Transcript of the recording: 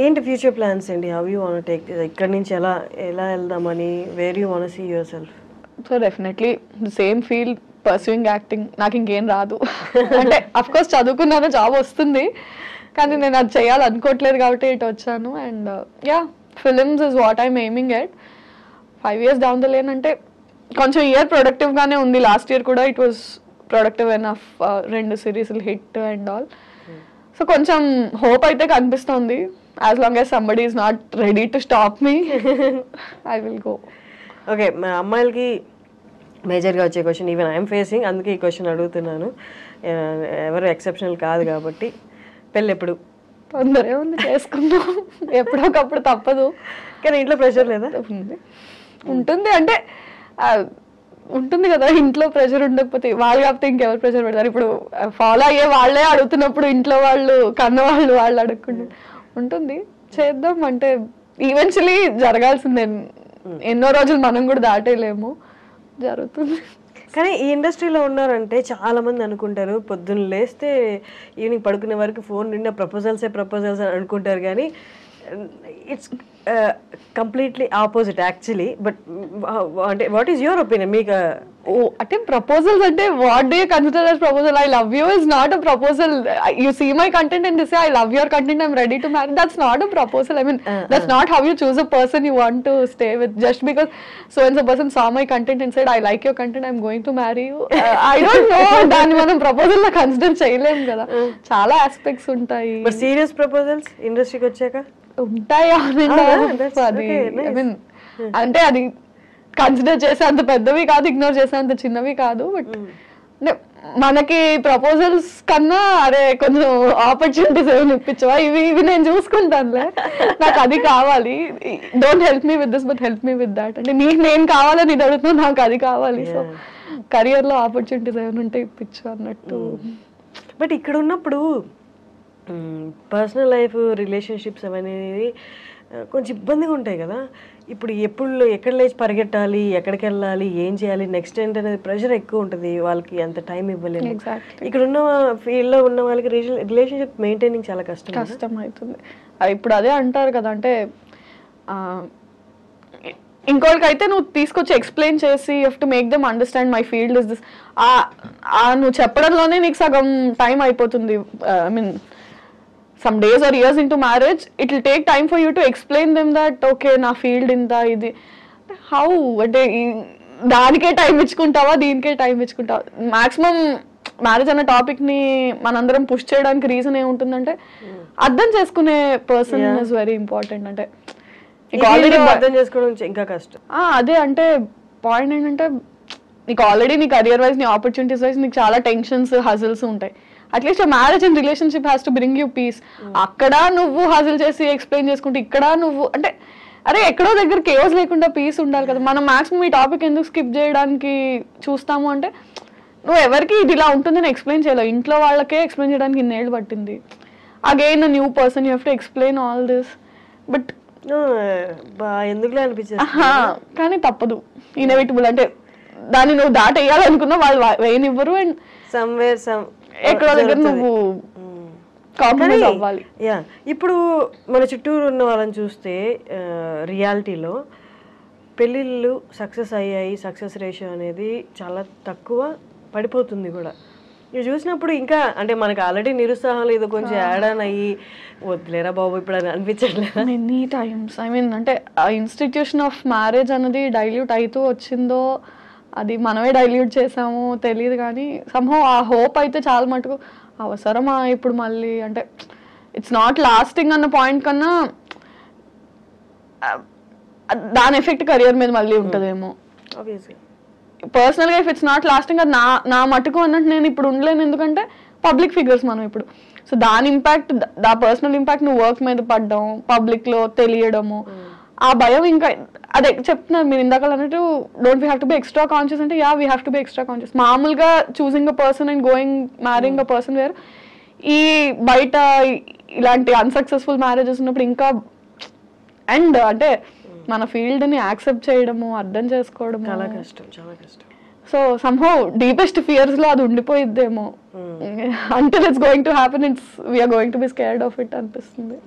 ఏంటి future plans అండి? How you want take ఇక్కడి నుంచి ఎలా ఎలా వెళ్దామని, where you want see yourself? So definitely same field, pursuing acting. నాకు ఇంకేం రాదు. అంటే అఫ్ కోర్స్ చదువుకున్నాను, జాబ్ వస్తుంది, కానీ నేను అది చేయాలనుకోవట్లేదు కాబట్టి ఇటు వచ్చాను. And yeah, films is what I'm aiming at. 5 years down the lane అంటే కొంచెం ఇయర్ ప్రొడక్టివ్గానే ఉంది. లాస్ట్ ఇయర్ కూడా ఇట్ వాస్ ప్రొడక్టివ్ ఎనఫ్, 2 సిరీస్లు హిట్ అండ్ ఆల్. సో కొంచెం హోప్ అయితే కనిపిస్తుంది. As long as somebody is not ready to stop me, I will go. Okay, మా అమ్మాయిలకి మేజర్గా వచ్చే క్వశ్చన్, ఈవెన్ ఐఎమ్ ఫేసింగ్, అందుకే ఈ క్వశ్చన్ అడుగుతున్నాను. ఎవరు ఎక్సెప్షనల్ కాదు కాబట్టి. పెళ్ళి ఎప్పుడు? తొందరే ఉంది, చేసుకుందాం. ఎప్పుడొకప్పుడు తప్పదు. కానీ ఇంట్లో ప్రెషర్ లేదా? ఉంటుంది, అంటే ఉంటుంది కదా. ఇంట్లో ప్రెషర్ ఉండకపోతే వాళ్ళు కాకపోతే ఇంకెవరు ప్రెషర్ పెడతారు? ఇప్పుడు ఫాలో అయ్యే వాళ్ళే అడుగుతున్నప్పుడు ఇంట్లో వాళ్ళు, కన్నవాళ్ళు వాళ్ళు అడగకుండా ఉంటుంది. చేద్దాం అంటే ఈవెన్చువలీ జరగాల్సిందే. ఎన్నో రోజులు మనం కూడా దాటేయలేము, జరుగుతుంది. కానీ ఈ ఇండస్ట్రీలో ఉన్నారంటే చాలా మంది అనుకుంటారు, పొద్దున్న లేస్తే ఈవినింగ్ పడుకునే వరకు ఫోన్ నిండా ప్రపోజల్స్ అని అనుకుంటారు. కానీ it's completely opposite actually. But అంటే వాట్ ఈస్ యువర్ ఒపీనియన్? మీకు అంటే ప్రపోజల్స్ అంటే what do you consider as proposal? I love you is not a proposal. You see my content and say I love your content, I'm ready to marry. That's not a proposal. I mean that's not how you choose a person you want to stay with. Just because so and so person saw my content and said I like your content, I'm going to marry you. I don't know. దాన్ని మనం proposal లా consider చేయలేము కదా. చాలా aspects ఉంటాయి. But serious proposals ఇండస్ట్రీకి వచ్చాక ఉంటాయి. I mean అంటే అది కన్సిడర్ చేసే అంత పెద్దవి కాదు, ఇగ్నోర్ చేసే అంత చిన్నవి కాదు. బట్ మనకి ప్రపోజల్స్ కన్నా అరే కొంచెం ఆపర్చునిటీస్ ఏమైనా ఇప్పించవా, ఇవి నేను చూసుకుంటానులే, నాకు అది కావాలి, don't help me with this but help me with that. అంటే నీకు నేను కావాలని ఇది అడుగుతున్నా, నాకు అది కావాలి. సో కెరియర్లో ఆపర్చునిటీస్ ఏమైనా ఉంటే ఇప్పించు అన్నట్టు. బట్ ఇక్కడ ఉన్నప్పుడు పర్సనల్ లైఫ్, రిలేషన్షిప్స్ అనేది కొంచెం ఇబ్బందిగా ఉంటాయి కదా. ఇప్పుడు ఎక్కడ లేచి పరిగెట్టాలి, ఎక్కడికి వెళ్ళాలి, ఏం చేయాలి, నెక్స్ట్ ఏంటనేది ప్రెషర్ ఎక్కువ ఉంటుంది. వాళ్ళకి అంత టైం ఇవ్వలేము. ఇక్కడ ఉన్న ఫీల్డ్లో ఉన్న వాళ్ళకి రిలేషన్షిప్ మెయింటైనింగ్ చాలా కష్టం అవుతుంది. ఇప్పుడు అదే అంటారు కదా, అంటే ఇంకోళ్ళకైతే నువ్వు తీసుకొచ్చి ఎక్స్ప్లెయిన్ చేసి you have to make them understand my field is this. నువ్వు చెప్పడంలోనే నీకు సగం టైం అయిపోతుంది. I mean some days or years into marriage, it will take time for you to explain them that okay na field inta idi how ante danike time ichukuntava deenike time ichukuntava. maximum marriage ana topic ni manandaram push cheyadaniki reason em untundante అర్థం చేసుకునే person is very important. అంటే నీకు already అర్థం చేసుకోవడం ఇంకా కష్టం. అదే అంటే పాయింట్ ఏంటంటే నీకు ఆల్రెడీ నీ కెరియర్ వైజ్, నీ ఆపర్చునిటీస్ వైజ్ నీకు చాలా టెన్షన్స్, హజిల్స్ ఉంటాయి. At least marriage and relationship has to bring you peace. అక్కడ నువ్వు హాజిల్ చేసి ఎక్స్ప్లెయిన్ చేసుకుంటే, ఇక్కడ నువ్వు అంటే అరే ఎక్కడో దగ్గర కేవస్ లేకుండా పీస్ ఉండాలి కదా. మనం మాక్సిమం ఈ టాపిక్ ఎందుకు స్కిప్ చేయడానికి చూస్తాము అంటే, నువ్వు ఎవరికి ఇది ఇలా ఉంటుందని ఎక్స్ప్లెయిన్ చేయలేవు. ఇంట్లో వాళ్ళకే ఎక్స్ప్లెయిన్ చేయడానికి ఇన్నేళ్ళు పట్టింది. Again new person you have to explain all this. But ఎందుకులే అనిపించింది, కానీ తప్పదు, ఇన్ఎవిటబుల్. అంటే దాన్ని నువ్వు దాటేయాలనుకున్నా వాళ్ళు వేయనివ్వరు. అండ్ ఎక్కడో దగ్గర నువ్వు కాంప్రమైజ్ అవ్వాలి. ఇప్పుడు మన చుట్టూరు ఉన్న వాళ్ళని చూస్తే రియాలిటీలో పెళ్ళిళ్ళు సక్సెస్ అయ్యాయి, సక్సెస్ రేషియో అనేది చాలా తక్కువ, పడిపోతుంది కూడా. ఇవి చూసినప్పుడు ఇంకా అంటే మనకు ఆల్రెడీ నిరుత్సాహం లేదు, కొంచెం యాడ్ ఆన్ అయ్యి వద్దులేరా బాబు ఇప్పుడు అని అనిపించట్లేదు మెనీ టైమ్స్. ఐ మీన్ అంటే ఆ ఇన్స్టిట్యూషన్ ఆఫ్ మ్యారేజ్ అనేది డైల్యూట్ అవుతూ వచ్చిందో, అది మనమే డైల్యూట్ చేసాము తెలియదు. కానీ సంహౌ ఆ హోప్ అయితే చాలా మటుకు అవసరమా ఇప్పుడు మళ్ళీ, అంటే ఇట్స్ నాట్ లాస్టింగ్ అన్న పాయింట్ కన్నా దాని ఎఫెక్ట్ కెరియర్ మీద మళ్ళీ ఉంటుందేమో. పర్సనల్గా ఇఫ్ ఇట్స్ నాట్ లాస్టింగ్, అది నా మటుకు అన్నట్టు నేను ఇప్పుడు ఉండలేను. ఎందుకంటే పబ్లిక్ ఫిగర్స్ మనం ఇప్పుడు. సో దాని ఇంపాక్ట్, దా పర్సనల్ ఇంపాక్ట్ నువ్వు వర్క్ మీద పడ్డం, పబ్లిక్లో తెలియడము, ఆ భయం ఇంకా అదే చెప్తున్నారు మీరు ఇందాక అన్నట్టు. Don't we have to be extra conscious అంటే we have to be extra conscious. మామూలుగా choosing a person and marrying a person where. ఈ బయట ఇలాంటి అన్సక్సెస్ఫుల్ మ్యారేజెస్ ఉన్నప్పుడు ఇంకా, అండ్ అంటే మన ఫీల్డ్ని యాక్సెప్ట్ చేయడము, అర్థం చేసుకోవడం చాలా కష్టం, చాలా కష్టం. సో సమ్హౌ డీపెస్ట్ ఫియర్స్ లో అది ఉండిపోయిద్దేమో. until it's going to happen, we are going to be scared of it అనిపిస్తుంది.